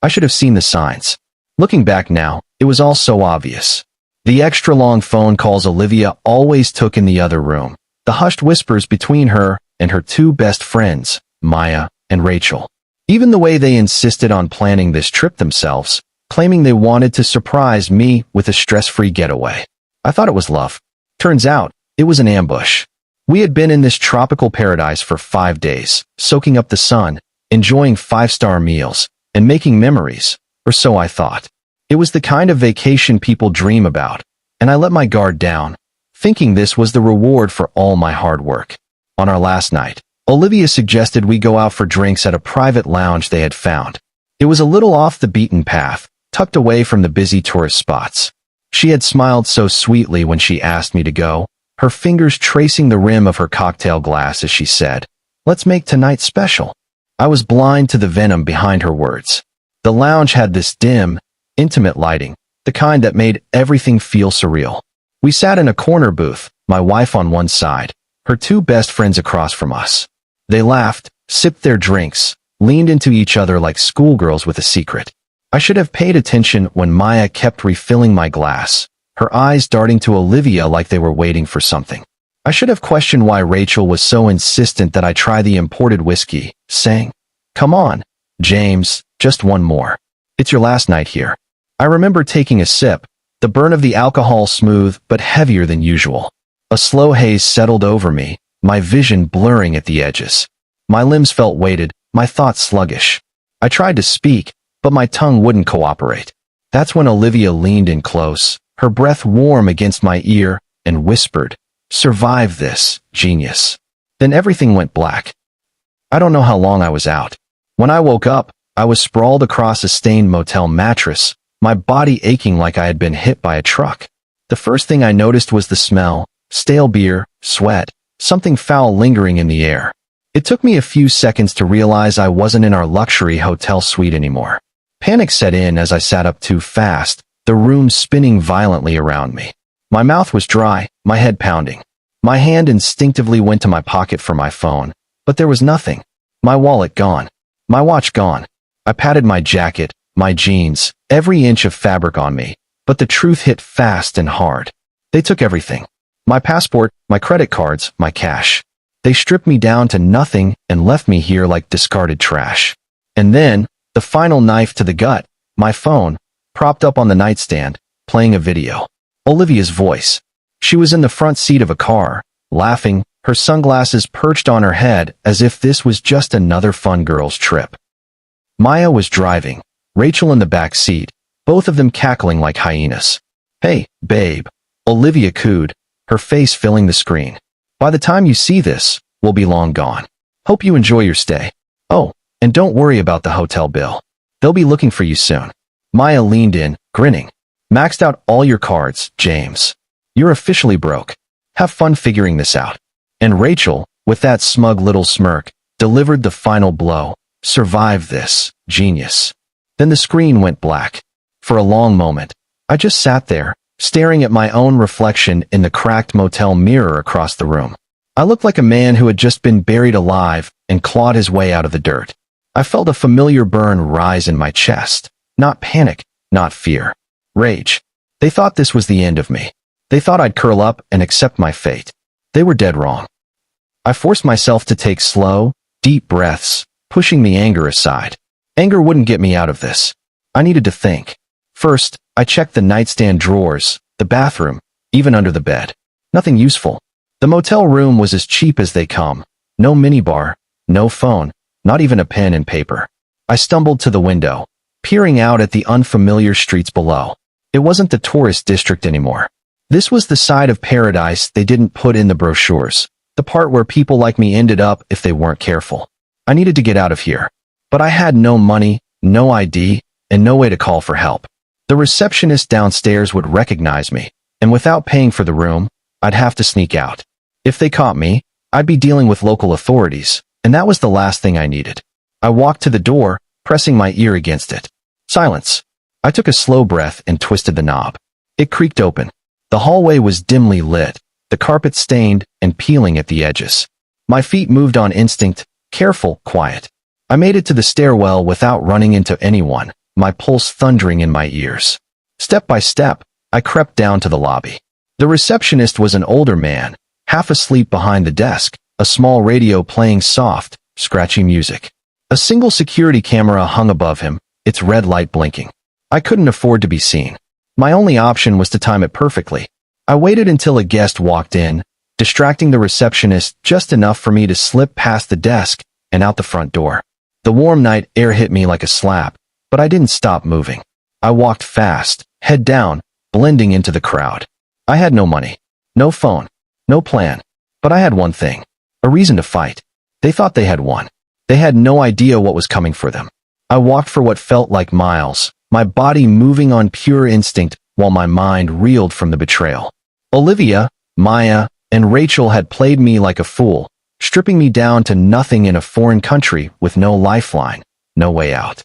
I should have seen the signs. Looking back now, it was all so obvious. The extra-long phone calls Olivia always took in the other room, the hushed whispers between her and her two best friends, Maya and Rachel. Even the way they insisted on planning this trip themselves, claiming they wanted to surprise me with a stress-free getaway. I thought it was love. Turns out, it was an ambush. We had been in this tropical paradise for 5 days, soaking up the sun, enjoying 5-star meals, and making memories, or so I thought. It was the kind of vacation people dream about, and I let my guard down, thinking this was the reward for all my hard work. On our last night, Olivia suggested we go out for drinks at a private lounge they had found. It was a little off the beaten path, tucked away from the busy tourist spots. She had smiled so sweetly when she asked me to go, her fingers tracing the rim of her cocktail glass as she said, "Let's make tonight special." I was blind to the venom behind her words. The lounge had this dim, intimate lighting, the kind that made everything feel surreal. We sat in a corner booth, my wife on one side, her two best friends across from us. They laughed, sipped their drinks, leaned into each other like schoolgirls with a secret. I should have paid attention when Maya kept refilling my glass, her eyes darting to Olivia like they were waiting for something. I should have questioned why Rachel was so insistent that I try the imported whiskey, saying, "Come on, James, just one more. It's your last night here." I remember taking a sip, the burn of the alcohol smooth but heavier than usual. A slow haze settled over me, my vision blurring at the edges. My limbs felt weighted, my thoughts sluggish. I tried to speak, but my tongue wouldn't cooperate. That's when Olivia leaned in close, her breath warm against my ear, and whispered, "Survive this, genius." Then everything went black. I don't know how long I was out. When I woke up, I was sprawled across a stained motel mattress, my body aching like I had been hit by a truck. The first thing I noticed was the smell, stale beer, sweat, something foul lingering in the air. It took me a few seconds to realize I wasn't in our luxury hotel suite anymore. Panic set in as I sat up too fast, the room spinning violently around me. My mouth was dry, my head pounding. My hand instinctively went to my pocket for my phone, but there was nothing. My wallet gone. My watch gone. I patted my jacket, my jeans, every inch of fabric on me, but the truth hit fast and hard. They took everything. My passport, my credit cards, my cash. They stripped me down to nothing and left me here like discarded trash. And then, the final knife to the gut, my phone, propped up on the nightstand, playing a video. Olivia's voice. She was in the front seat of a car, laughing, her sunglasses perched on her head as if this was just another fun girls' trip. Maya was driving, Rachel in the back seat, both of them cackling like hyenas. "Hey, babe," Olivia cooed, her face filling the screen. "By the time you see this, we'll be long gone. Hope you enjoy your stay. Oh, and don't worry about the hotel bill. They'll be looking for you soon." Maya leaned in, grinning. "Maxed out all your cards, James. You're officially broke. Have fun figuring this out." And Rachel, with that smug little smirk, delivered the final blow. "Survive this, genius." Then the screen went black. For a long moment, I just sat there, staring at my own reflection in the cracked motel mirror across the room. I looked like a man who had just been buried alive and clawed his way out of the dirt. I felt a familiar burn rise in my chest. Not panic, not fear. Rage. They thought this was the end of me. They thought I'd curl up and accept my fate. They were dead wrong. I forced myself to take slow, deep breaths, pushing the anger aside. Anger wouldn't get me out of this. I needed to think. First, I checked the nightstand drawers, the bathroom, even under the bed. Nothing useful. The motel room was as cheap as they come. No minibar, no phone, not even a pen and paper. I stumbled to the window, peering out at the unfamiliar streets below. It wasn't the tourist district anymore. This was the side of paradise they didn't put in the brochures, the part where people like me ended up if they weren't careful. I needed to get out of here. But I had no money, no ID, and no way to call for help. The receptionist downstairs would recognize me, and without paying for the room, I'd have to sneak out. If they caught me, I'd be dealing with local authorities, and that was the last thing I needed. I walked to the door, pressing my ear against it. Silence. I took a slow breath and twisted the knob. It creaked open. The hallway was dimly lit, the carpet stained and peeling at the edges. My feet moved on instinct, careful, quiet. I made it to the stairwell without running into anyone, my pulse thundering in my ears. Step by step, I crept down to the lobby. The receptionist was an older man, half asleep behind the desk, a small radio playing soft, scratchy music. A single security camera hung above him, its red light blinking. I couldn't afford to be seen. My only option was to time it perfectly. I waited until a guest walked in, distracting the receptionist just enough for me to slip past the desk and out the front door. The warm night air hit me like a slap, but I didn't stop moving. I walked fast, head down, blending into the crowd. I had no money, no phone, no plan, but I had one thing, a reason to fight. They thought they had won. They had no idea what was coming for them. I walked for what felt like miles, my body moving on pure instinct while my mind reeled from the betrayal. Olivia, Maya, and Rachel had played me like a fool, stripping me down to nothing in a foreign country with no lifeline, no way out.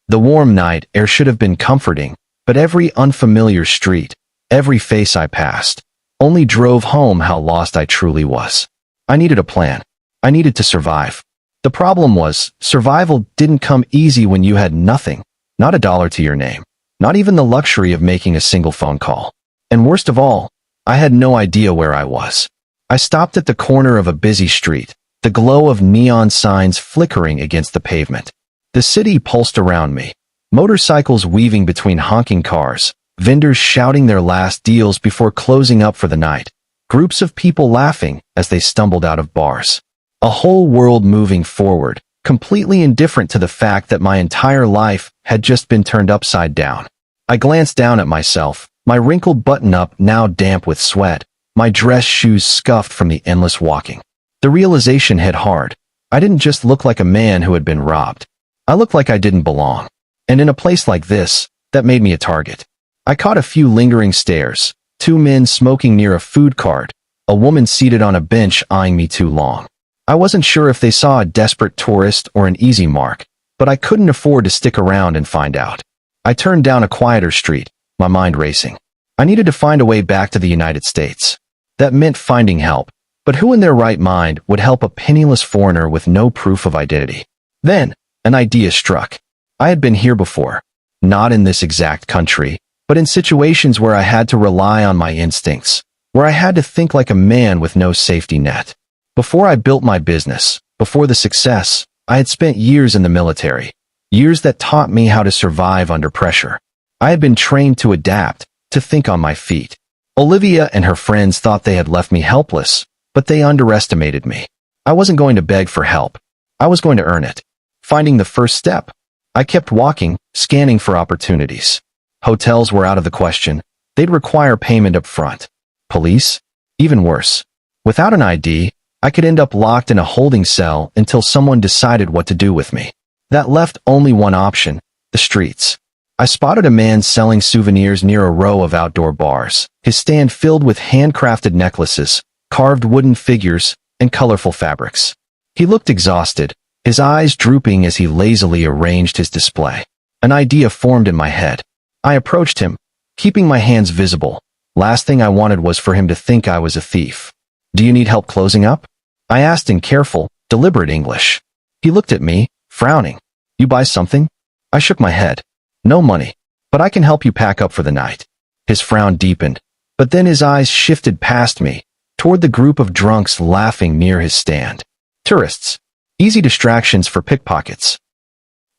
The warm night air should have been comforting, but every unfamiliar street, every face I passed, only drove home how lost I truly was. I needed a plan. I needed to survive. The problem was, survival didn't come easy when you had nothing, not a dollar to your name, not even the luxury of making a single phone call. And worst of all, I had no idea where I was. I stopped at the corner of a busy street, the glow of neon signs flickering against the pavement. The city pulsed around me, motorcycles weaving between honking cars, vendors shouting their last deals before closing up for the night, groups of people laughing as they stumbled out of bars. A whole world moving forward, completely indifferent to the fact that my entire life had just been turned upside down. I glanced down at myself, my wrinkled button-up now damp with sweat, my dress shoes scuffed from the endless walking. The realization hit hard. I didn't just look like a man who had been robbed. I looked like I didn't belong. And in a place like this, that made me a target. I caught a few lingering stares, two men smoking near a food cart, a woman seated on a bench eyeing me too long. I wasn't sure if they saw a desperate tourist or an easy mark, but I couldn't afford to stick around and find out. I turned down a quieter street, my mind racing. I needed to find a way back to the United States. That meant finding help, but who in their right mind would help a penniless foreigner with no proof of identity? Then, an idea struck. I had been here before, not in this exact country, but in situations where I had to rely on my instincts, where I had to think like a man with no safety net. Before I built my business, before the success, I had spent years in the military, years that taught me how to survive under pressure. I had been trained to adapt, to think on my feet. Olivia and her friends thought they had left me helpless, but they underestimated me. I wasn't going to beg for help. I was going to earn it. Finding the first step. I kept walking, scanning for opportunities. Hotels were out of the question. They'd require payment up front. Police? Even worse. Without an ID, I could end up locked in a holding cell until someone decided what to do with me. That left only one option, the streets. I spotted a man selling souvenirs near a row of outdoor bars, his stand filled with handcrafted necklaces, carved wooden figures, and colorful fabrics. He looked exhausted, his eyes drooping as he lazily arranged his display. An idea formed in my head. I approached him, keeping my hands visible. Last thing I wanted was for him to think I was a thief. "Do you need help closing up?" I asked in careful, deliberate English. He looked at me, frowning. "You buy something?" I shook my head. "No money, but I can help you pack up for the night." His frown deepened, but then his eyes shifted past me, toward the group of drunks laughing near his stand. Tourists. Easy distractions for pickpockets.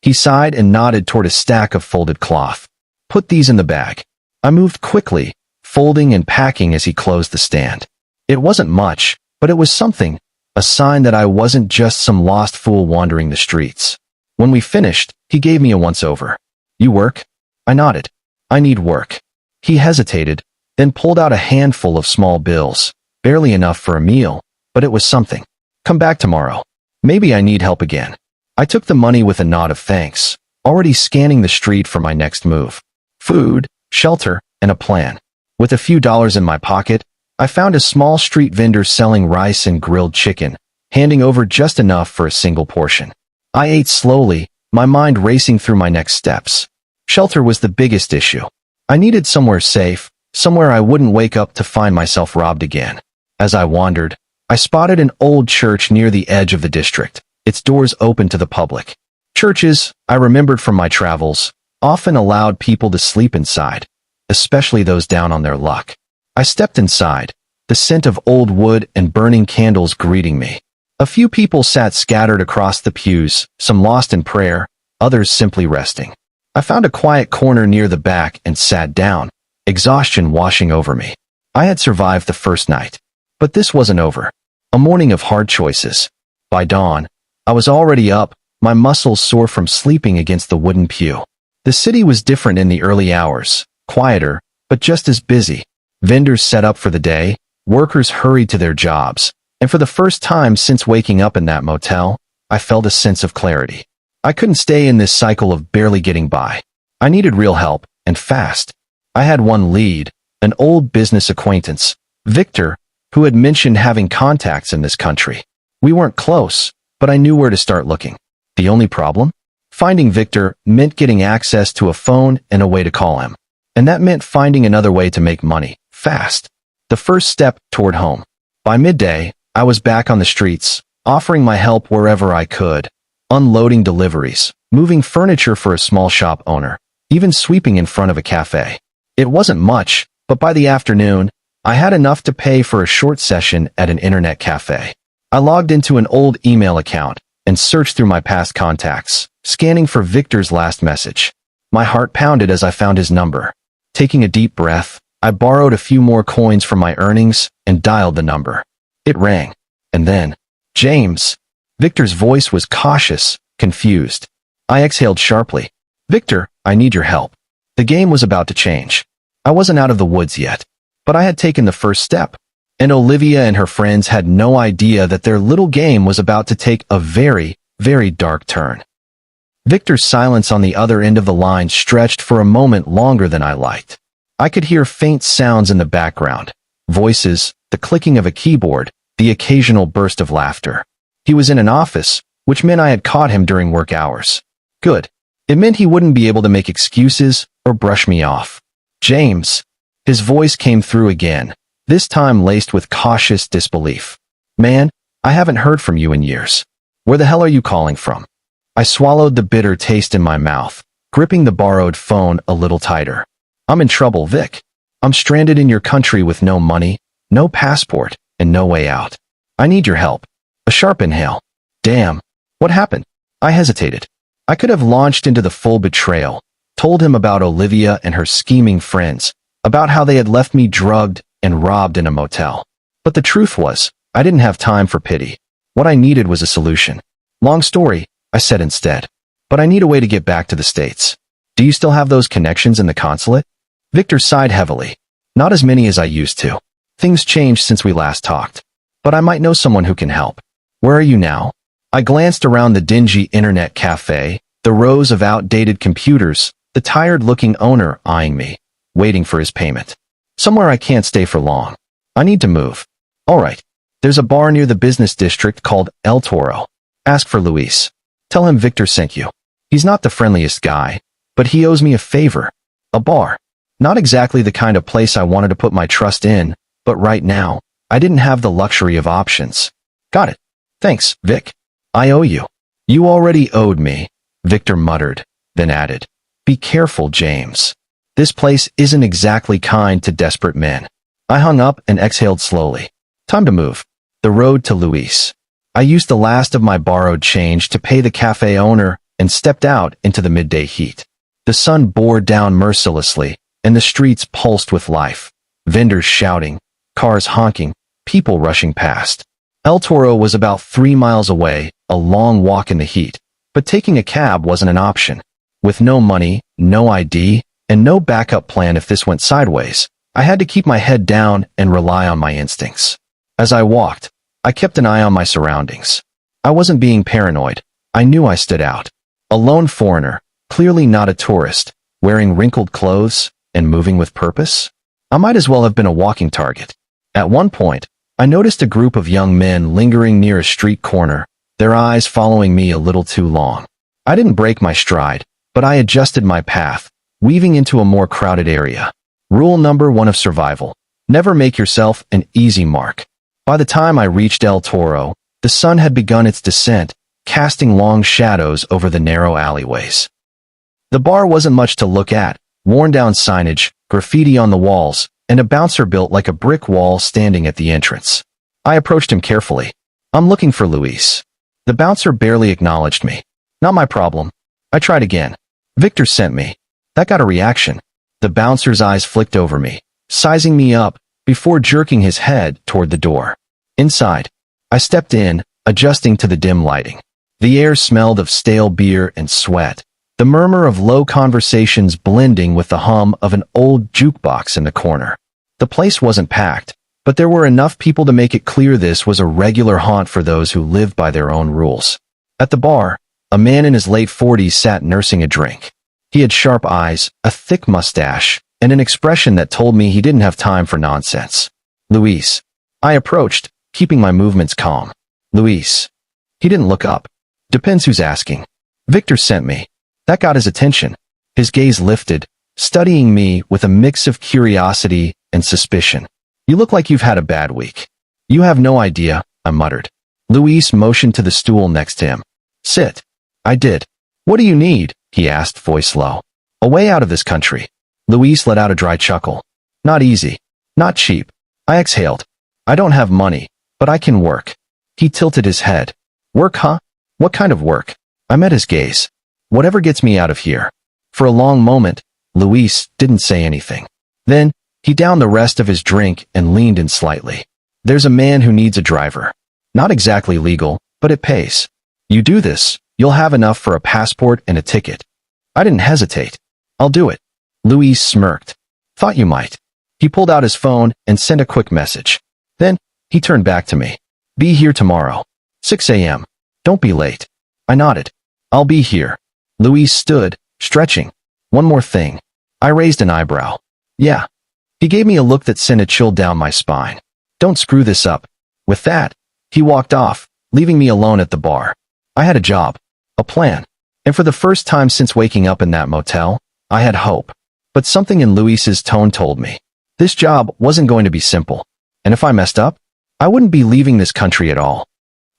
He sighed and nodded toward a stack of folded cloth. "Put these in the bag." I moved quickly, folding and packing as he closed the stand. It wasn't much, but it was something, a sign that I wasn't just some lost fool wandering the streets. When we finished, he gave me a once-over. "You work?" I nodded. "I need work." He hesitated, then pulled out a handful of small bills, barely enough for a meal, but it was something. "Come back tomorrow. Maybe I need help again." I took the money with a nod of thanks, already scanning the street for my next move. Food, shelter, and a plan. With a few dollars in my pocket, I found a small street vendor selling rice and grilled chicken, handing over just enough for a single portion. I ate slowly, my mind racing through my next steps. Shelter was the biggest issue. I needed somewhere safe, somewhere I wouldn't wake up to find myself robbed again. As I wandered, I spotted an old church near the edge of the district, its doors open to the public. Churches, I remembered from my travels, often allowed people to sleep inside, especially those down on their luck. I stepped inside, the scent of old wood and burning candles greeting me. A few people sat scattered across the pews, some lost in prayer, others simply resting. I found a quiet corner near the back and sat down, exhaustion washing over me. I had survived the first night. But this wasn't over. A morning of hard choices. By dawn, I was already up, my muscles sore from sleeping against the wooden pew. The city was different in the early hours, quieter, but just as busy. Vendors set up for the day, workers hurried to their jobs, and for the first time since waking up in that motel, I felt a sense of clarity. I couldn't stay in this cycle of barely getting by. I needed real help, and fast. I had one lead, an old business acquaintance, Victor, who had mentioned having contacts in this country. We weren't close, but I knew where to start looking. The only problem? Finding Victor meant getting access to a phone and a way to call him. And that meant finding another way to make money, fast. The first step toward home. By midday, I was back on the streets, offering my help wherever I could, unloading deliveries, moving furniture for a small shop owner, even sweeping in front of a cafe. It wasn't much, but by the afternoon, I had enough to pay for a short session at an internet cafe. I logged into an old email account and searched through my past contacts, scanning for Victor's last message. My heart pounded as I found his number. Taking a deep breath, I borrowed a few more coins from my earnings and dialed the number. It rang. And then, James. Victor's voice was cautious, confused. I exhaled sharply. Victor, I need your help. The game was about to change. I wasn't out of the woods yet, but I had taken the first step. And Olivia and her friends had no idea that their little game was about to take a very, very dark turn. Victor's silence on the other end of the line stretched for a moment longer than I liked. I could hear faint sounds in the background, voices, the clicking of a keyboard, the occasional burst of laughter. He was in an office, which meant I had caught him during work hours. Good. It meant he wouldn't be able to make excuses or brush me off. James. His voice came through again, this time laced with cautious disbelief. Man, I haven't heard from you in years. Where the hell are you calling from? I swallowed the bitter taste in my mouth, gripping the borrowed phone a little tighter. I'm in trouble, Vic. I'm stranded in your country with no money, no passport, and no way out. I need your help. A sharp inhale. Damn. What happened? I hesitated. I could have launched into the full betrayal, told him about Olivia and her scheming friends, about how they had left me drugged and robbed in a motel. But the truth was, I didn't have time for pity. What I needed was a solution. Long story, I said instead. But I need a way to get back to the States. Do you still have those connections in the consulate? Victor sighed heavily. Not as many as I used to. Things changed since we last talked. But I might know someone who can help. Where are you now? I glanced around the dingy internet cafe, the rows of outdated computers, the tired-looking owner eyeing me, waiting for his payment. Somewhere I can't stay for long. I need to move. All right. There's a bar near the business district called El Toro. Ask for Luis. Tell him Victor sent you. He's not the friendliest guy, but he owes me a favor. A bar. Not exactly the kind of place I wanted to put my trust in, but right now, I didn't have the luxury of options. Got it. Thanks, Vic. I owe you. You already owed me, Victor muttered, then added. Be careful, James. This place isn't exactly kind to desperate men. I hung up and exhaled slowly. Time to move. The road to Luis. I used the last of my borrowed change to pay the cafe owner and stepped out into the midday heat. The sun bore down mercilessly, and the streets pulsed with life. Vendors shouting, cars honking, people rushing past. El Toro was about 3 miles away, a long walk in the heat, but taking a cab wasn't an option. With no money, no ID, and no backup plan if this went sideways, I had to keep my head down and rely on my instincts. As I walked, I kept an eye on my surroundings. I wasn't being paranoid. I knew I stood out. A lone foreigner, clearly not a tourist, wearing wrinkled clothes and moving with purpose. I might as well have been a walking target. At one point, I noticed a group of young men lingering near a street corner, their eyes following me a little too long. I didn't break my stride, but I adjusted my path, weaving into a more crowded area. Rule number 1 of survival. Never make yourself an easy mark. By the time I reached El Toro, the sun had begun its descent, casting long shadows over the narrow alleyways. The bar wasn't much to look at, worn-down signage, graffiti on the walls, and a bouncer built like a brick wall standing at the entrance. I approached him carefully. "I'm looking for Luis." The bouncer barely acknowledged me. "Not my problem." I tried again. "Victor sent me." That got a reaction. The bouncer's eyes flicked over me, sizing me up, before jerking his head toward the door. Inside, I stepped in, adjusting to the dim lighting. The air smelled of stale beer and sweat, the murmur of low conversations blending with the hum of an old jukebox in the corner. The place wasn't packed, but there were enough people to make it clear this was a regular haunt for those who lived by their own rules. At the bar, a man in his late 40s sat nursing a drink. He had sharp eyes, a thick mustache, and an expression that told me he didn't have time for nonsense. "Luis." I approached, keeping my movements calm. "Luis." He didn't look up. "Depends who's asking." "Victor sent me." That got his attention. His gaze lifted, studying me with a mix of curiosity and suspicion. "You look like you've had a bad week." "You have no idea," I muttered. Luis motioned to the stool next to him. "Sit." I did. "What do you need?" he asked, voice low. "A way out of this country." Luis let out a dry chuckle. "Not easy. Not cheap." I exhaled. "I don't have money, but I can work." He tilted his head. "Work, huh? What kind of work?" I met his gaze. "Whatever gets me out of here." For a long moment, Luis didn't say anything. Then, he downed the rest of his drink and leaned in slightly. "There's a man who needs a driver. Not exactly legal, but it pays. You do this, you'll have enough for a passport and a ticket." I didn't hesitate. "I'll do it." Luis smirked. "Thought you might." He pulled out his phone and sent a quick message. Then, he turned back to me. "Be here tomorrow. 6 a.m. Don't be late." I nodded. "I'll be here." Luis stood, stretching. "One more thing." I raised an eyebrow. "Yeah." He gave me a look that sent a chill down my spine. "Don't screw this up." With that, he walked off, leaving me alone at the bar. I had a job, a plan, and for the first time since waking up in that motel, I had hope. But something in Luis's tone told me this job wasn't going to be simple, and if I messed up, I wouldn't be leaving this country at all.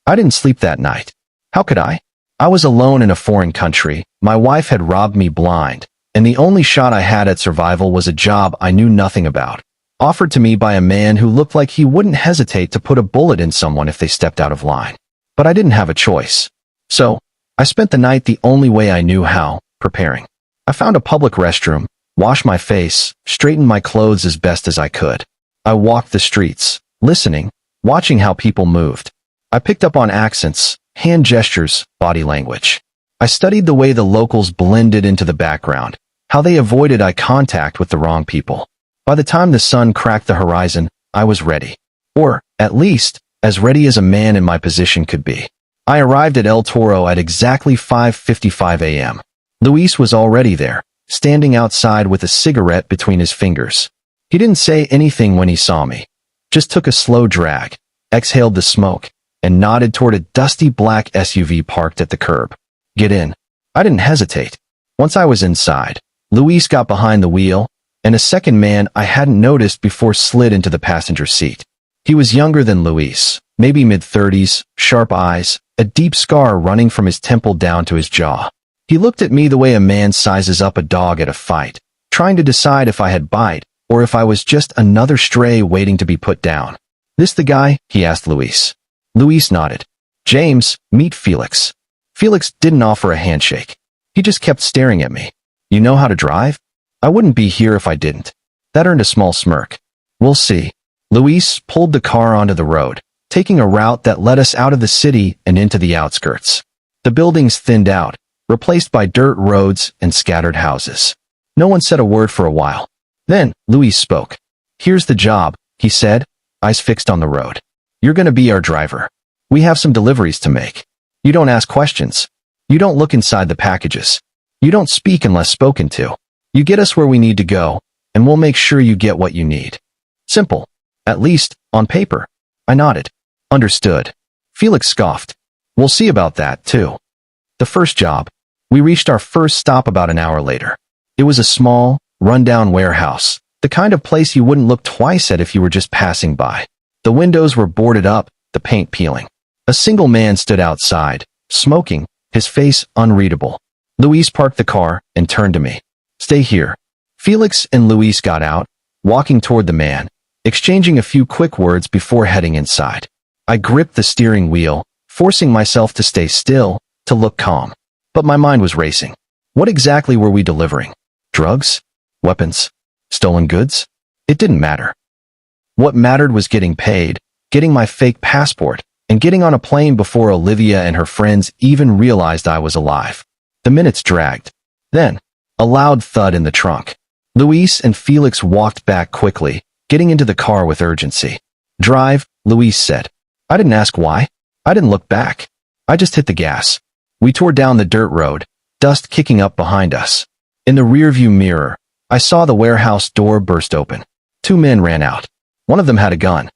I didn't sleep that night. How could I? I was alone in a foreign country, my wife had robbed me blind, and the only shot I had at survival was a job I knew nothing about, offered to me by a man who looked like he wouldn't hesitate to put a bullet in someone if they stepped out of line. But I didn't have a choice. So, I spent the night the only way I knew how, preparing. I found a public restroom, washed my face, straightened my clothes as best as I could. I walked the streets, listening, watching how people moved. I picked up on accents, hand gestures, body language. I studied the way the locals blended into the background, how they avoided eye contact with the wrong people. By the time the sun cracked the horizon, I was ready. Or, at least, as ready as a man in my position could be. I arrived at El Toro at exactly 5:55 a.m. Luis was already there, standing outside with a cigarette between his fingers. He didn't say anything when he saw me, just took a slow drag, exhaled the smoke, and nodded toward a dusty black SUV parked at the curb. "Get in." I didn't hesitate. Once I was inside, Luis got behind the wheel, and a second man I hadn't noticed before slid into the passenger seat. He was younger than Luis, maybe mid-30s, sharp eyes, a deep scar running from his temple down to his jaw. He looked at me the way a man sizes up a dog at a fight, trying to decide if I had bite, or if I was just another stray waiting to be put down. "This the guy?" he asked Luis. Luis nodded. "James, meet Felix." Felix didn't offer a handshake. He just kept staring at me. "You know how to drive?" "I wouldn't be here if I didn't." That earned a small smirk. "We'll see." Luis pulled the car onto the road, taking a route that led us out of the city and into the outskirts. The buildings thinned out, replaced by dirt roads and scattered houses. No one said a word for a while. Then, Luis spoke. "Here's the job," he said, eyes fixed on the road. "You're gonna be our driver. We have some deliveries to make. You don't ask questions. You don't look inside the packages. You don't speak unless spoken to. You get us where we need to go, and we'll make sure you get what you need. Simple. At least, on paper." I nodded. "Understood." Felix scoffed. "We'll see about that, too." The first job. We reached our first stop about an hour later. It was a small, run-down warehouse, the kind of place you wouldn't look twice at if you were just passing by. The windows were boarded up, the paint peeling. A single man stood outside, smoking, his face unreadable. Luis parked the car and turned to me. Stay here. Felix and Luis got out, walking toward the man, exchanging a few quick words before heading inside. I gripped the steering wheel, forcing myself to stay still, to look calm. But my mind was racing. What exactly were we delivering? Drugs? Weapons? Stolen goods? It didn't matter. What mattered was getting paid, getting my fake passport, and getting on a plane before Olivia and her friends even realized I was alive. The minutes dragged. Then, a loud thud in the trunk. Luis and Felix walked back quickly, getting into the car with urgency. Drive, Luis said. I didn't ask why. I didn't look back. I just hit the gas. We tore down the dirt road, dust kicking up behind us. In the rearview mirror, I saw the warehouse door burst open. 2 men ran out. One of them had a gun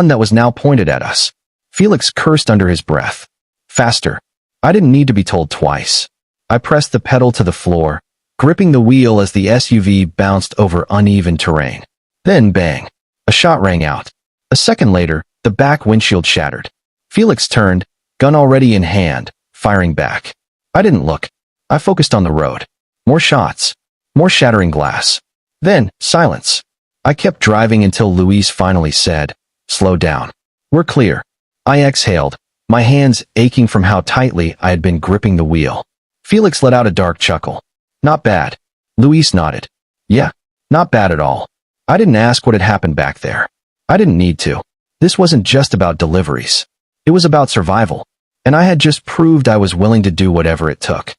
that was now pointed at us. Felix cursed under his breath. Faster. I didn't need to be told twice. I pressed the pedal to the floor, gripping the wheel as the SUV bounced over uneven terrain. Then bang. A shot rang out. A second later, the back windshield shattered. Felix turned, gun already in hand, firing back. I didn't look. I focused on the road. More shots. More shattering glass. Then, silence. I kept driving until Luis finally said, "Slow down. We're clear." I exhaled, my hands aching from how tightly I had been gripping the wheel. Felix let out a dark chuckle. Not bad. Luis nodded. Yeah, not bad at all. I didn't ask what had happened back there. I didn't need to. This wasn't just about deliveries. It was about survival. And I had just proved I was willing to do whatever it took.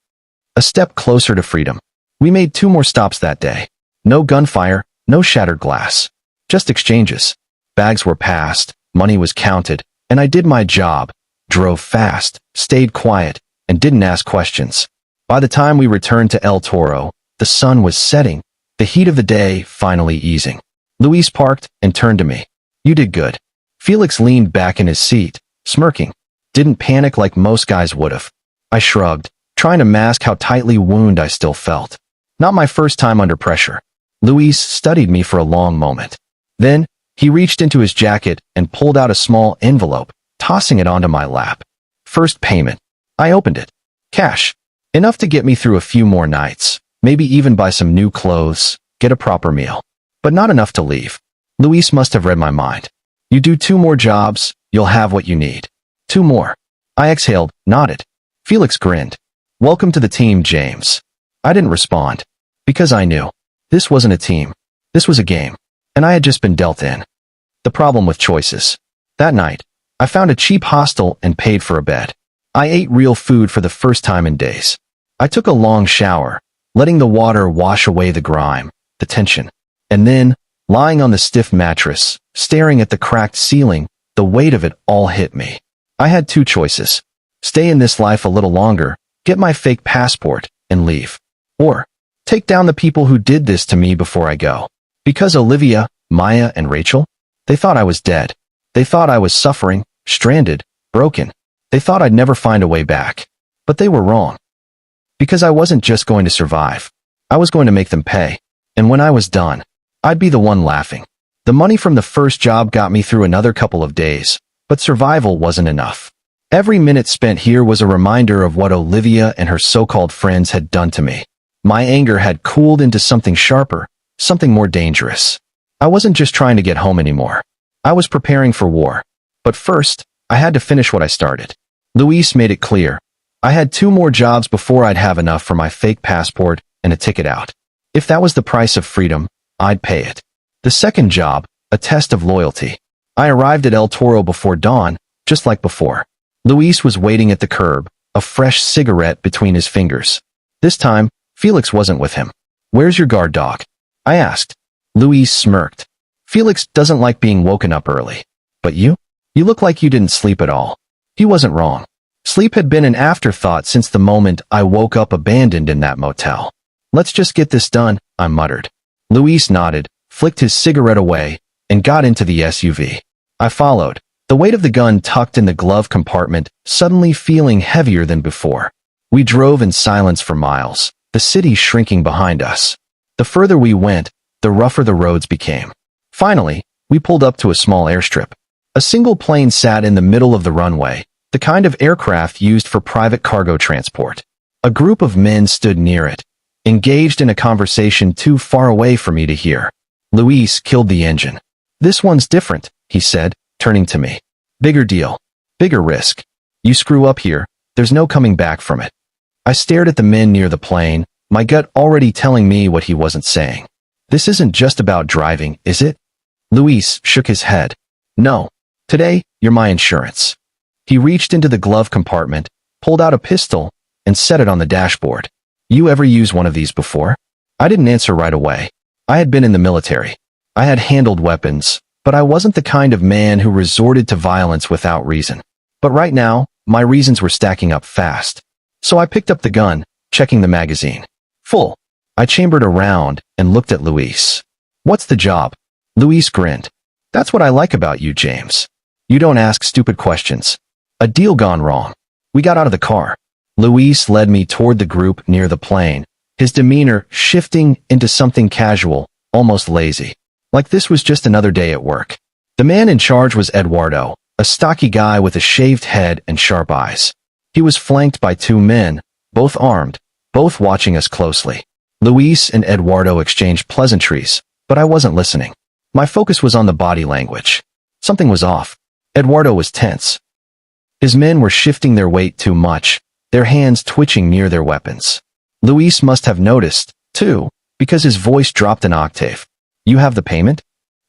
A step closer to freedom. We made 2 more stops that day. No gunfire, no shattered glass. Just exchanges. Bags were passed, money was counted, and I did my job, drove fast, stayed quiet, and didn't ask questions. By the time we returned to El Toro, the sun was setting, the heat of the day finally easing. Luis parked and turned to me. You did good. Felix leaned back in his seat, smirking. Didn't panic like most guys would have. I shrugged, trying to mask how tightly wounded I still felt. Not my first time under pressure. Luis studied me for a long moment. Then, he reached into his jacket and pulled out a small envelope, tossing it onto my lap. First payment. I opened it. Cash. Enough to get me through a few more nights, maybe even buy some new clothes, get a proper meal. But not enough to leave. Luis must have read my mind. You do 2 more jobs, you'll have what you need. 2 more. I exhaled, nodded. Felix grinned. Welcome to the team, James. I didn't respond. Because I knew. This wasn't a team. This was a game. And I had just been dealt in. The problem with choices. That night, I found a cheap hostel and paid for a bed. I ate real food for the first time in days. I took a long shower, letting the water wash away the grime, the tension. And then, lying on the stiff mattress, staring at the cracked ceiling, the weight of it all hit me. I had 2 choices. Stay in this life a little longer, get my fake passport, and leave. Or, take down the people who did this to me before I go. Because Olivia, Maya, and Rachel, they thought I was dead. They thought I was suffering, stranded, broken. They thought I'd never find a way back. But they were wrong. Because I wasn't just going to survive. I was going to make them pay. And when I was done, I'd be the one laughing. The money from the first job got me through another couple of days, but survival wasn't enough. Every minute spent here was a reminder of what Olivia and her so-called friends had done to me. My anger had cooled into something sharper, something more dangerous. I wasn't just trying to get home anymore. I was preparing for war. But first, I had to finish what I started. Luis made it clear. I had 2 more jobs before I'd have enough for my fake passport and a ticket out. If that was the price of freedom, I'd pay it. The second job, a test of loyalty. I arrived at El Toro before dawn, just like before. Luis was waiting at the curb, a fresh cigarette between his fingers. This time, Felix wasn't with him. Where's your guard dog? I asked. Luis smirked. Felix doesn't like being woken up early. But you? You look like you didn't sleep at all. He wasn't wrong. Sleep had been an afterthought since the moment I woke up abandoned in that motel. Let's just get this done, I muttered. Luis nodded, flicked his cigarette away, and got into the SUV. I followed, the weight of the gun tucked in the glove compartment, suddenly feeling heavier than before. We drove in silence for miles, the city shrinking behind us. The further we went, the rougher the roads became. Finally, we pulled up to a small airstrip. A single plane sat in the middle of the runway, the kind of aircraft used for private cargo transport. A group of men stood near it, engaged in a conversation too far away for me to hear. Luis killed the engine. This one's different, he said, turning to me. Bigger deal. Bigger risk. You screw up here, there's no coming back from it. I stared at the men near the plane, my gut already telling me what he wasn't saying. This isn't just about driving, is it? Luis shook his head. No. Today, you're my insurance. He reached into the glove compartment, pulled out a pistol, and set it on the dashboard. You ever use one of these before? I didn't answer right away. I had been in the military. I had handled weapons, but I wasn't the kind of man who resorted to violence without reason. But right now, my reasons were stacking up fast. So I picked up the gun, checking the magazine. Full. I chambered a round and looked at Luis. What's the job? Luis grinned. That's what I like about you, James. You don't ask stupid questions. A deal gone wrong. We got out of the car. Luis led me toward the group near the plane, his demeanor shifting into something casual, almost lazy. Like this was just another day at work. The man in charge was Eduardo, a stocky guy with a shaved head and sharp eyes. He was flanked by two men, both armed, both watching us closely. Luis and Eduardo exchanged pleasantries, but I wasn't listening. My focus was on the body language. Something was off. Eduardo was tense. His men were shifting their weight too much, their hands twitching near their weapons. Luis must have noticed, too, because his voice dropped an octave. You have the payment?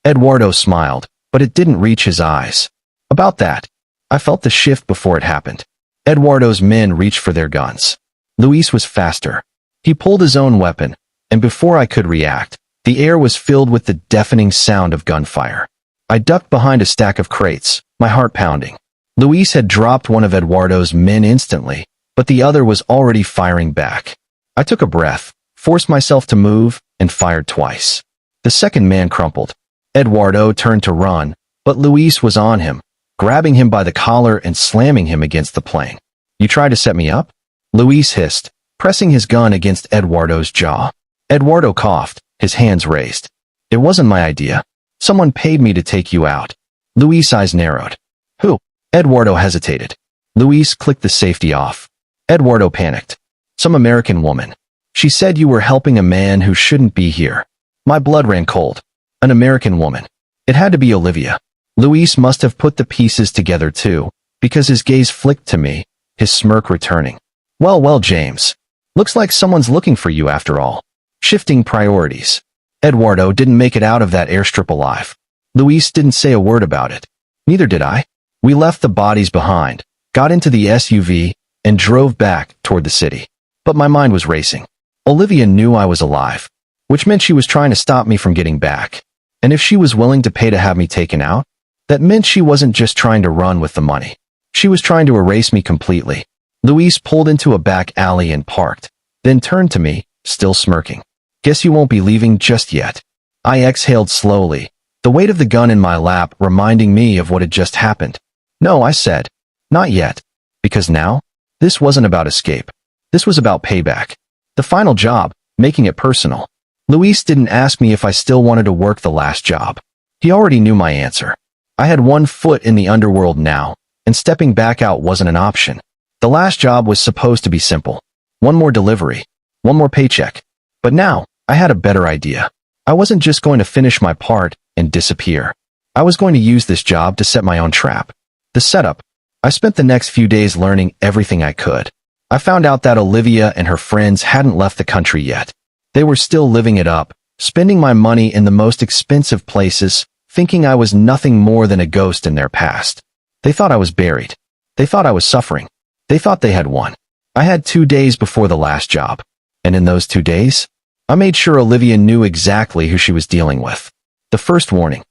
Eduardo smiled, but it didn't reach his eyes. About that. I felt the shift before it happened. Eduardo's men reached for their guns. Luis was faster. He pulled his own weapon, and before I could react, the air was filled with the deafening sound of gunfire. I ducked behind a stack of crates, my heart pounding. Luis had dropped one of Eduardo's men instantly, but the other was already firing back. I took a breath, forced myself to move, and fired twice. The second man crumpled. Eduardo turned to run, but Luis was on him, grabbing him by the collar and slamming him against the plane. You tried to set me up? Luis hissed, pressing his gun against Eduardo's jaw. Eduardo coughed, his hands raised. It wasn't my idea. Someone paid me to take you out. Luis' eyes narrowed. Who? Eduardo hesitated. Luis clicked the safety off. Eduardo panicked. Some American woman. She said you were helping a man who shouldn't be here. My blood ran cold. An American woman. It had to be Olivia. Luis must have put the pieces together too, because his gaze flicked to me, his smirk returning. Well, James. Looks like someone's looking for you after all. Shifting priorities. Eduardo didn't make it out of that airstrip alive. Luis didn't say a word about it. Neither did I. We left the bodies behind, got into the SUV, and drove back toward the city. But my mind was racing. Olivia knew I was alive, which meant she was trying to stop me from getting back. And if she was willing to pay to have me taken out, that meant she wasn't just trying to run with the money. She was trying to erase me completely. Luis pulled into a back alley and parked, then turned to me, still smirking. Guess you won't be leaving just yet. I exhaled slowly, the weight of the gun in my lap reminding me of what had just happened. No, I said. Not yet. Because now? This wasn't about escape. This was about payback. The final job, making it personal. Luis didn't ask me if I still wanted to work the last job. He already knew my answer. I had one foot in the underworld now, and stepping back out wasn't an option. The last job was supposed to be simple. One more delivery. One more paycheck. But now, I had a better idea. I wasn't just going to finish my part and disappear. I was going to use this job to set my own trap. The setup. I spent the next few days learning everything I could. I found out that Olivia and her friends hadn't left the country yet. They were still living it up, spending my money in the most expensive places, thinking I was nothing more than a ghost in their past. They thought I was buried. They thought I was suffering. They thought they had won. I had 2 days before the last job. And in those 2 days, I made sure Olivia knew exactly who she was dealing with. The first warning.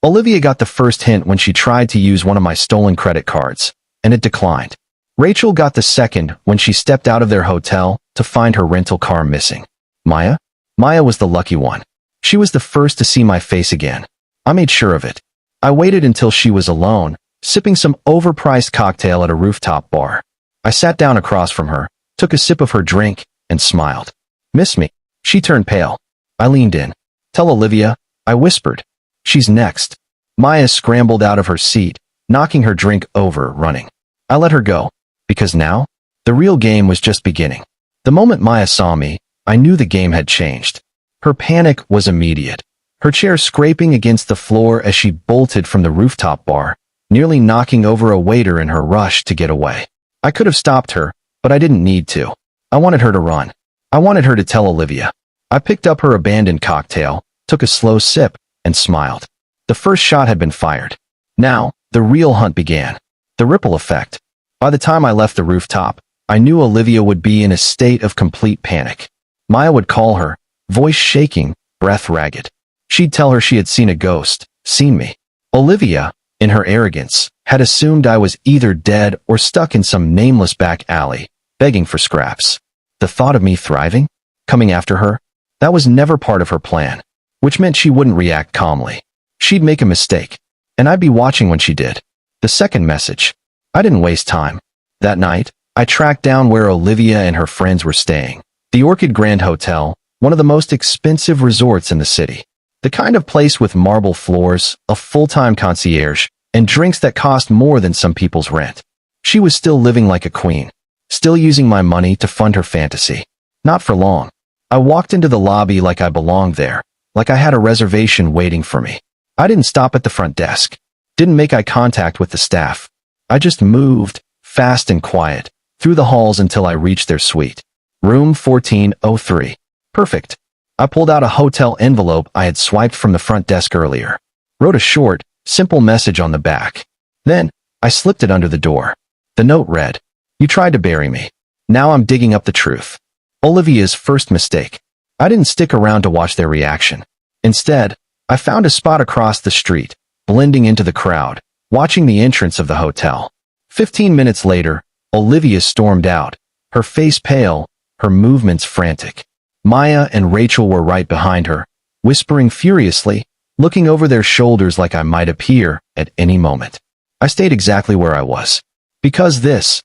Olivia got the first hint when she tried to use one of my stolen credit cards, and it declined. Rachel got the second when she stepped out of their hotel to find her rental car missing. Maya? Maya was the lucky one. She was the first to see my face again. I made sure of it. I waited until she was alone, sipping some overpriced cocktail at a rooftop bar. I sat down across from her, took a sip of her drink, and smiled. Miss me? She turned pale. I leaned in. Tell Olivia, I whispered. She's next. Maya scrambled out of her seat, knocking her drink over, running. I let her go. Because now? The real game was just beginning. The moment Maya saw me, I knew the game had changed. Her panic was immediate. Her chair scraping against the floor as she bolted from the rooftop bar, nearly knocking over a waiter in her rush to get away. I could have stopped her, but I didn't need to. I wanted her to run. I wanted her to tell Olivia. I picked up her abandoned cocktail, took a slow sip, and smiled. The first shot had been fired. Now, the real hunt began. The ripple effect. By the time I left the rooftop, I knew Olivia would be in a state of complete panic. Maya would call her, voice shaking, breath ragged. She'd tell her she had seen a ghost, seen me. Olivia, in her arrogance, had assumed I was either dead or stuck in some nameless back alley, begging for scraps. The thought of me thriving, coming after her, that was never part of her plan, which meant she wouldn't react calmly. She'd make a mistake, and I'd be watching when she did. The second message. I didn't waste time. That night, I tracked down where Olivia and her friends were staying. The Orchid Grand Hotel, one of the most expensive resorts in the city. The kind of place with marble floors, a full-time concierge, and drinks that cost more than some people's rent. She was still living like a queen, still using my money to fund her fantasy. Not for long. I walked into the lobby like I belonged there, like I had a reservation waiting for me. I didn't stop at the front desk, didn't make eye contact with the staff. I just moved, fast and quiet, through the halls until I reached their suite. Room 1403. Perfect. I pulled out a hotel envelope I had swiped from the front desk earlier. Wrote a short, simple message on the back. Then, I slipped it under the door. The note read, "You tried to bury me. Now I'm digging up the truth." Olivia's first mistake. I didn't stick around to watch their reaction. Instead, I found a spot across the street, blending into the crowd, watching the entrance of the hotel. 15 minutes later, Olivia stormed out, her face pale, her movements frantic. Maya and Rachel were right behind her, whispering furiously, looking over their shoulders like I might appear at any moment. I stayed exactly where I was. Because this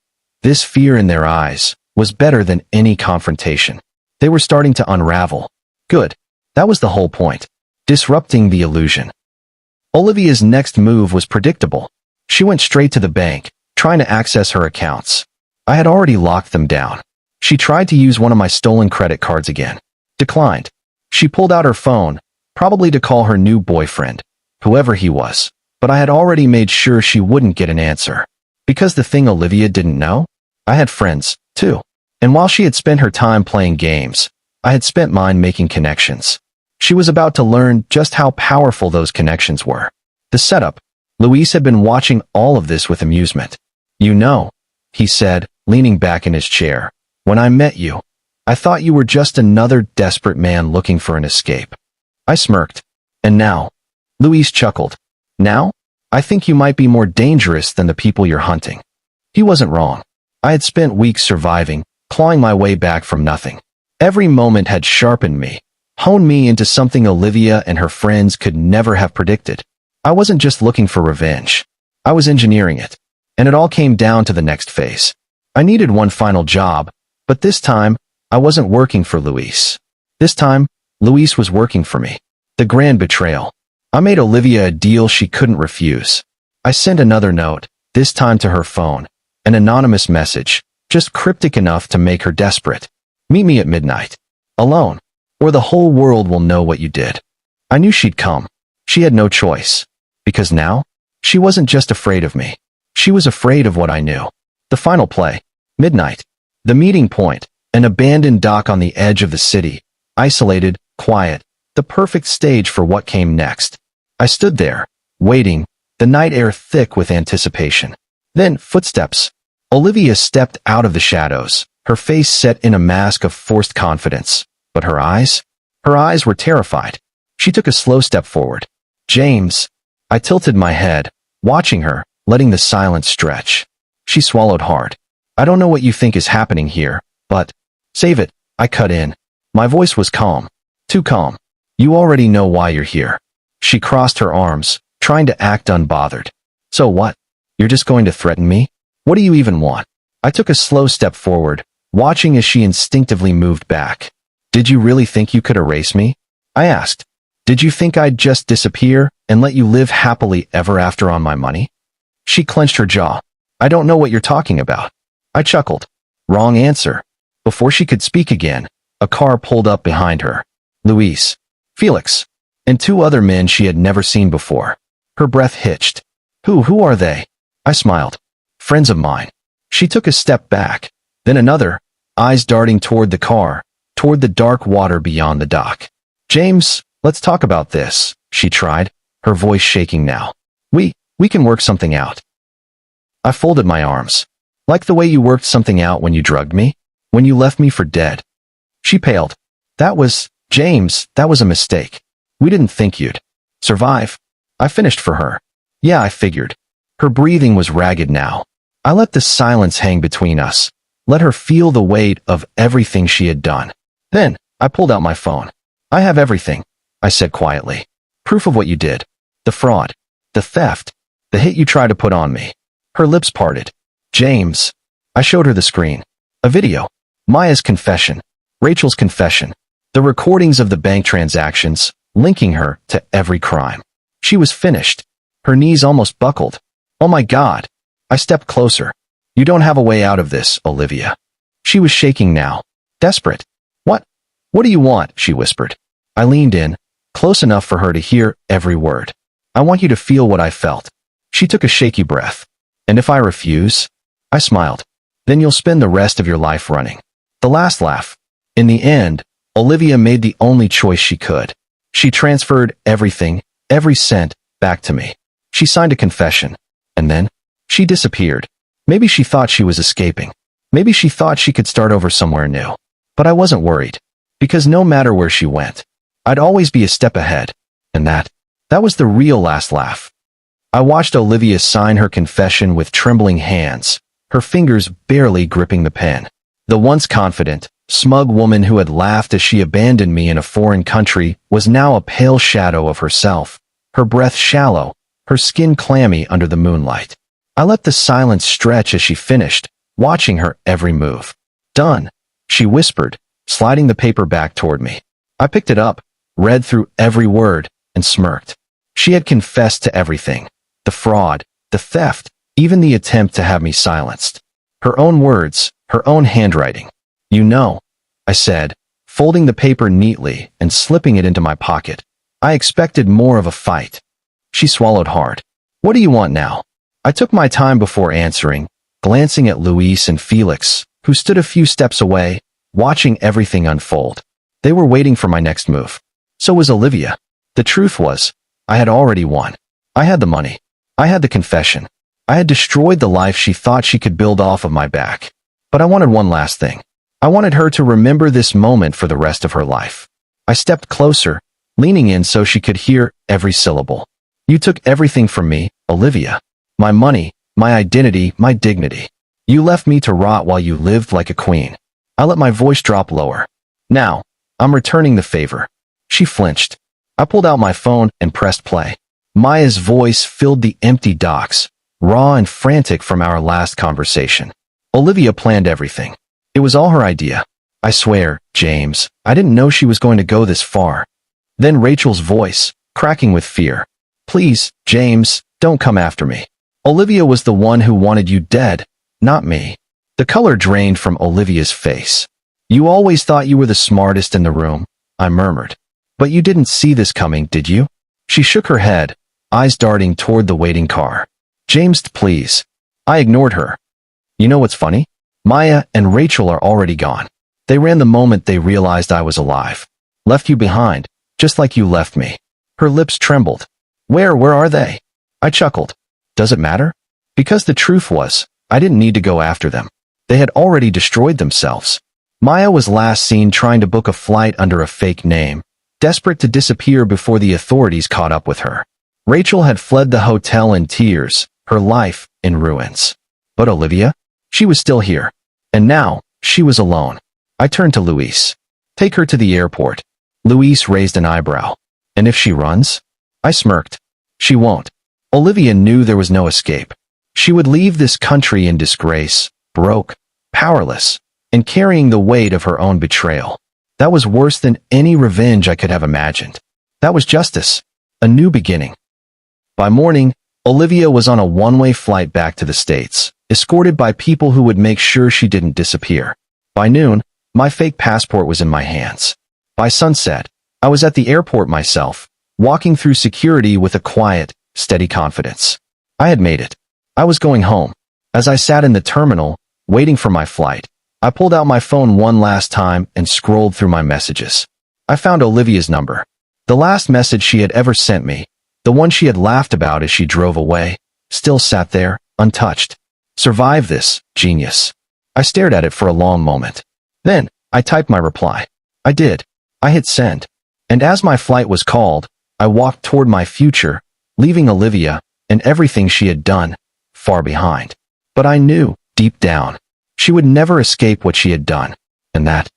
fear in their eyes, was better than any confrontation. They were starting to unravel. Good. That was the whole point. Disrupting the illusion. Olivia's next move was predictable. She went straight to the bank, trying to access her accounts. I had already locked them down. She tried to use one of my stolen credit cards again. Declined. She pulled out her phone, probably to call her new boyfriend, whoever he was, but I had already made sure she wouldn't get an answer. Because the thing Olivia didn't know, I had friends, too. And while she had spent her time playing games, I had spent mine making connections. She was about to learn just how powerful those connections were. The setup. Luis had been watching all of this with amusement. "You know," he said, leaning back in his chair, "when I met you, I thought you were just another desperate man looking for an escape." I smirked. "And now?" Luis chuckled. "Now? I think you might be more dangerous than the people you're hunting." He wasn't wrong. I had spent weeks surviving, clawing my way back from nothing. Every moment had sharpened me, honed me into something Olivia and her friends could never have predicted. I wasn't just looking for revenge. I was engineering it. And it all came down to the next phase. I needed one final job, but this time, I wasn't working for Luis. This time, Luis was working for me. The grand betrayal. I made Olivia a deal she couldn't refuse. I sent another note, this time to her phone, an anonymous message, just cryptic enough to make her desperate. "Meet me at midnight. Alone. Or the whole world will know what you did." I knew she'd come. She had no choice. Because now, she wasn't just afraid of me. She was afraid of what I knew. The final play. Midnight. The meeting point. An abandoned dock on the edge of the city. Isolated, quiet. The perfect stage for what came next. I stood there, waiting, the night air thick with anticipation. Then, footsteps. Olivia stepped out of the shadows, her face set in a mask of forced confidence. But her eyes? Her eyes were terrified. She took a slow step forward. "James." I tilted my head, watching her, letting the silence stretch. She swallowed hard. "I don't know what you think is happening here, but..." "Save it," I cut in. My voice was calm. Too calm. "You already know why you're here." She crossed her arms, trying to act unbothered. "So what? You're just going to threaten me? What do you even want?" I took a slow step forward, watching as she instinctively moved back. "Did you really think you could erase me?" I asked. "Did you think I'd just disappear and let you live happily ever after on my money?" She clenched her jaw. "I don't know what you're talking about." I chuckled. Wrong answer. Before she could speak again, a car pulled up behind her. Luis, Felix, and two other men she had never seen before. Her breath hitched. Who are they? I smiled. Friends of mine. She took a step back, then another, eyes darting toward the car, toward the dark water beyond the dock. James, let's talk about this, she tried, her voice shaking now. We can work something out. I folded my arms. Like the way you worked something out when you drugged me? When you left me for dead? She paled. James, that was a mistake. We didn't think you'd survive. I finished for her. Yeah, I figured. Her breathing was ragged now. I let the silence hang between us, let her feel the weight of everything she had done. Then, I pulled out my phone. I have everything, I said quietly. Proof of what you did. The fraud. The theft. The hit you tried to put on me. Her lips parted. James. I showed her the screen. A video. Maya's confession. Rachel's confession. The recordings of the bank transactions, linking her to every crime. She was finished. Her knees almost buckled. Oh my God. I stepped closer. You don't have a way out of this, Olivia. She was shaking now. Desperate. What do you want? She whispered. I leaned in, close enough for her to hear every word. I want you to feel what I felt. She took a shaky breath. And if I refuse? I smiled. Then you'll spend the rest of your life running. The last laugh. In the end, Olivia made the only choice she could. She transferred everything, every cent, back to me. She signed a confession. And then, she disappeared. Maybe she thought she was escaping. Maybe she thought she could start over somewhere new. But I wasn't worried. Because no matter where she went, I'd always be a step ahead. And that was the real last laugh. I watched Olivia sign her confession with trembling hands, her fingers barely gripping the pen. The once confident, smug woman who had laughed as she abandoned me in a foreign country was now a pale shadow of herself, her breath shallow, her skin clammy under the moonlight. I let the silence stretch as she finished, watching her every move. Done, she whispered, sliding the paper back toward me. I picked it up, read through every word, and smirked. She had confessed to everything. The fraud, the theft, even the attempt to have me silenced. Her own words, her own handwriting. You know, I said, folding the paper neatly and slipping it into my pocket. I expected more of a fight. She swallowed hard. What do you want now? I took my time before answering, glancing at Luis and Felix, who stood a few steps away, watching everything unfold. They were waiting for my next move. So was Olivia. The truth was, I had already won. I had the money. I had the confession. I had destroyed the life she thought she could build off of my back. But I wanted one last thing. I wanted her to remember this moment for the rest of her life. I stepped closer, leaning in so she could hear every syllable. You took everything from me, Olivia. My money, my identity, my dignity. You left me to rot while you lived like a queen. I let my voice drop lower. Now, I'm returning the favor. She flinched. I pulled out my phone and pressed play. Maya's voice filled the empty docks, raw and frantic from our last conversation. Olivia planned everything. It was all her idea. I swear, James, I didn't know she was going to go this far. Then Rachel's voice, cracking with fear. Please, James, don't come after me. Olivia was the one who wanted you dead, not me. The color drained from Olivia's face. You always thought you were the smartest in the room, I murmured. But you didn't see this coming, did you? She shook her head, eyes darting toward the waiting car. James, please. I ignored her. You know what's funny? Maya and Rachel are already gone. They ran the moment they realized I was alive. Left you behind, just like you left me. Her lips trembled. Where are they? I chuckled. Does it matter? Because the truth was, I didn't need to go after them. They had already destroyed themselves. Maya was last seen trying to book a flight under a fake name, desperate to disappear before the authorities caught up with her. Rachel had fled the hotel in tears, her life in ruins. But Olivia? She was still here. And now, she was alone. I turned to Luis. Take her to the airport. Luis raised an eyebrow. And if she runs? I smirked. She won't. Olivia knew there was no escape. She would leave this country in disgrace, broke, powerless, and carrying the weight of her own betrayal. That was worse than any revenge I could have imagined. That was justice. A new beginning. By morning, Olivia was on a one-way flight back to the States, escorted by people who would make sure she didn't disappear. By noon, my fake passport was in my hands. By sunset, I was at the airport myself, walking through security with a quiet, steady confidence. I had made it. I was going home. As I sat in the terminal, waiting for my flight, I pulled out my phone one last time and scrolled through my messages. I found Olivia's number. The last message she had ever sent me, the one she had laughed about as she drove away, still sat there, untouched. Survive this, genius. I stared at it for a long moment. Then, I typed my reply. I did. I hit send. And as my flight was called, I walked toward my future, leaving Olivia, and everything she had done, far behind. But I knew, deep down, she would never escape what she had done. And that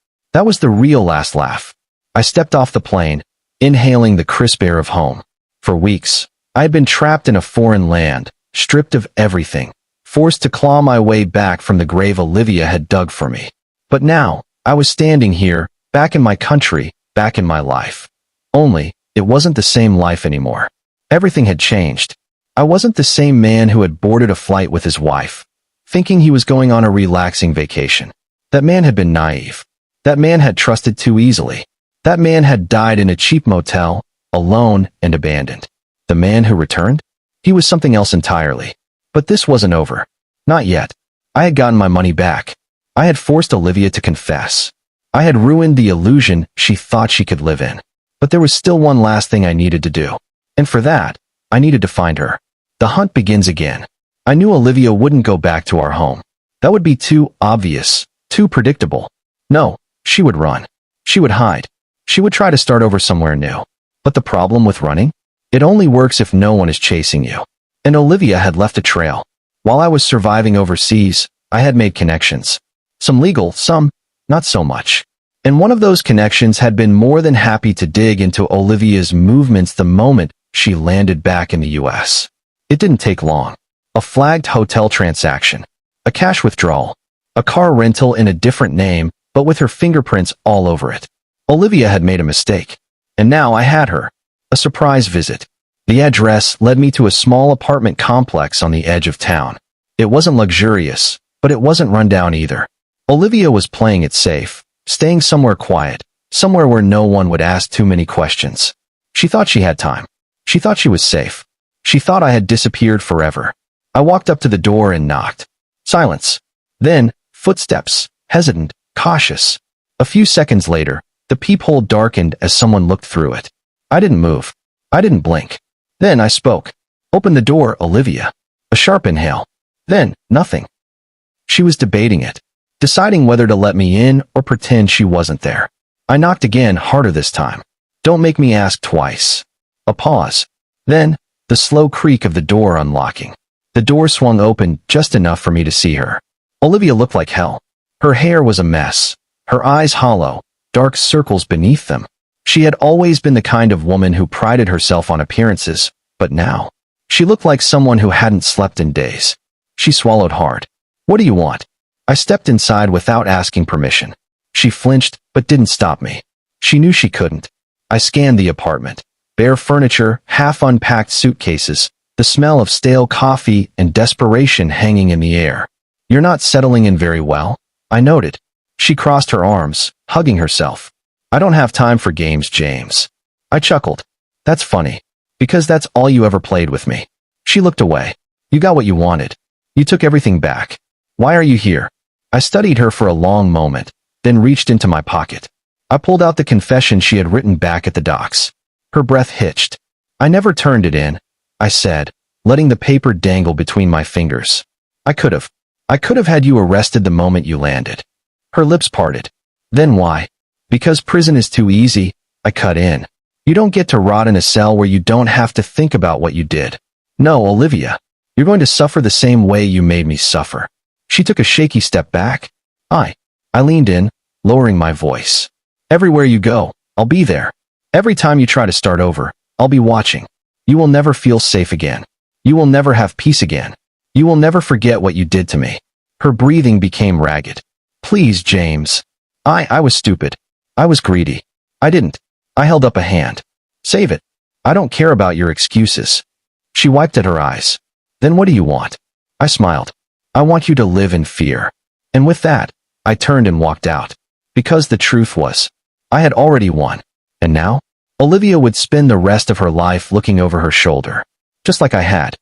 was the real last laugh. I stepped off the plane, inhaling the crisp air of home. For weeks, I had been trapped in a foreign land, stripped of everything, forced to claw my way back from the grave Olivia had dug for me. But now, I was standing here, back in my country, back in my life. Only, it wasn't the same life anymore. Everything had changed. I wasn't the same man who had boarded a flight with his wife, thinking he was going on a relaxing vacation. That man had been naive. That man had trusted too easily. That man had died in a cheap motel, alone and abandoned. The man who returned? He was something else entirely. But this wasn't over. Not yet. I had gotten my money back. I had forced Olivia to confess. I had ruined the illusion she thought she could live in. But there was still one last thing I needed to do. And for that, I needed to find her. The hunt begins again. I knew Olivia wouldn't go back to our home. That would be too obvious, too predictable. No, she would run. She would hide. She would try to start over somewhere new. But the problem with running? It only works if no one is chasing you. And Olivia had left a trail. While I was surviving overseas, I had made connections. Some legal, some not so much. And one of those connections had been more than happy to dig into Olivia's movements the moment she landed back in the US. It didn't take long. A flagged hotel transaction. A cash withdrawal. A car rental in a different name, but with her fingerprints all over it. Olivia had made a mistake. And now I had her. A surprise visit. The address led me to a small apartment complex on the edge of town. It wasn't luxurious, but it wasn't run down either. Olivia was playing it safe, staying somewhere quiet, somewhere where no one would ask too many questions. She thought she had time. She thought she was safe. She thought I had disappeared forever. I walked up to the door and knocked. Silence. Then, footsteps, hesitant, cautious. A few seconds later, the peephole darkened as someone looked through it. I didn't move. I didn't blink. Then I spoke. Open the door, Olivia. A sharp inhale. Then, nothing. She was debating it, deciding whether to let me in or pretend she wasn't there. I knocked again, harder this time. Don't make me ask twice. A pause. Then, the slow creak of the door unlocking. The door swung open just enough for me to see her. Olivia looked like hell. Her hair was a mess. Her eyes hollow, dark circles beneath them. She had always been the kind of woman who prided herself on appearances, but now, she looked like someone who hadn't slept in days. She swallowed hard. What do you want? I stepped inside without asking permission. She flinched, but didn't stop me. She knew she couldn't. I scanned the apartment. Bare furniture, half-unpacked suitcases, the smell of stale coffee and desperation hanging in the air. You're not settling in very well, I noted. She crossed her arms, hugging herself. I don't have time for games, James. I chuckled. That's funny, because that's all you ever played with me. She looked away. You got what you wanted. You took everything back. Why are you here? I studied her for a long moment, then reached into my pocket. I pulled out the confession she had written back at the docks. Her breath hitched. I never turned it in, I said, letting the paper dangle between my fingers. I could have had you arrested the moment you landed. Her lips parted. Then why? Because prison is too easy, I cut in. You don't get to rot in a cell where you don't have to think about what you did. No, Olivia. You're going to suffer the same way you made me suffer. She took a shaky step back. I leaned in, lowering my voice. Everywhere you go, I'll be there. Every time you try to start over, I'll be watching. You will never feel safe again. You will never have peace again. You will never forget what you did to me. Her breathing became ragged. Please, James. I was stupid. I was greedy. I didn't. I held up a hand. Save it. I don't care about your excuses. She wiped at her eyes. Then what do you want? I smiled. I want you to live in fear. And with that, I turned and walked out. Because the truth was, I had already won. And now, Olivia would spend the rest of her life looking over her shoulder. Just like I had.